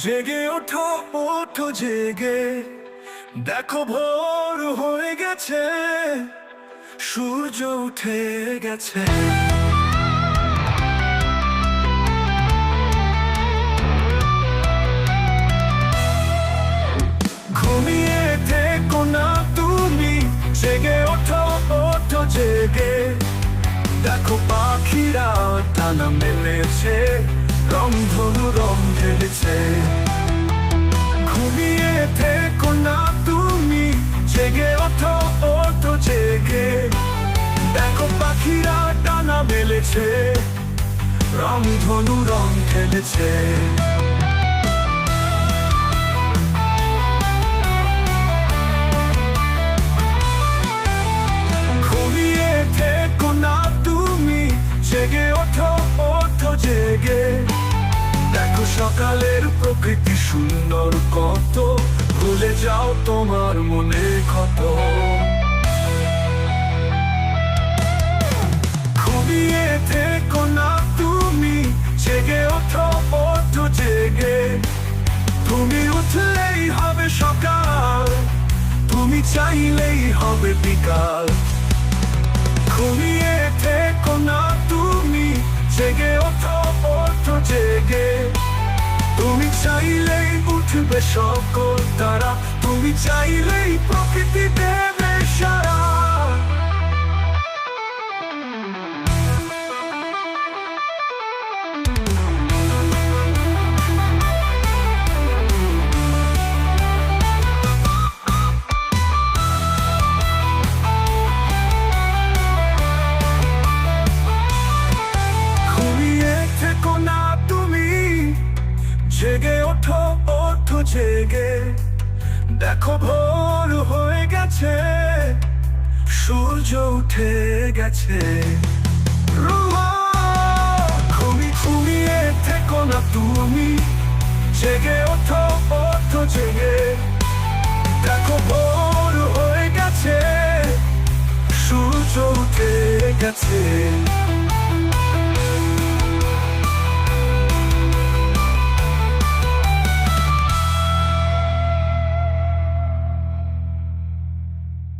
জেগে ওঠো ওঠো জেগে, দেখো ভোর হয়ে গেছে, সূর্য উঠে গেছে। ঘুমিয়ে থেকো না তুমি, জেগে ওঠো ওঠো জেগে, দেখো পাখিরা ডানা মেলেছে, রংধনু রং ঢেলেছে। ঘুমিয়ে থেকো না তুমি, জেগে ওঠো ওঠো জেগে, দেখো পাখিরা ডানা মেলেছে, রংধনু রং ঢেলেছে। ঘুমিয়ে থেকো না তুমি, জেগে ওঠো ওঠো জেগে, দেখো সকালের প্রকৃতি সুন্দর কত, ভুলে যাও তোমার মনে ক্ষত। ঘুমিয়ে থেকো না তুমি, জেগে ওঠো ওঠো জেগে, তুমি উঠলেই হবে সকাল, তুমি চাইলেই হবে বিকাল। ঘুমিয়ে থেকো না তুমি, জেগে ওঠো ওঠো জেগে, তুমি চাইলেই উঠবে সকল তারা, তুমি চাইলেই প্রকৃতি দেবে সারা। জেগে ওঠো ওঠো জেগে, দেখো ভোর হয়ে গেছে, সূর্য উঠে গেছে। ঘুমিয়ে থেকো না তুমি, জেগে ওঠো ওঠো জেগে, দেখো ভোর হয়ে গেছে, সূর্য উঠে গেছে।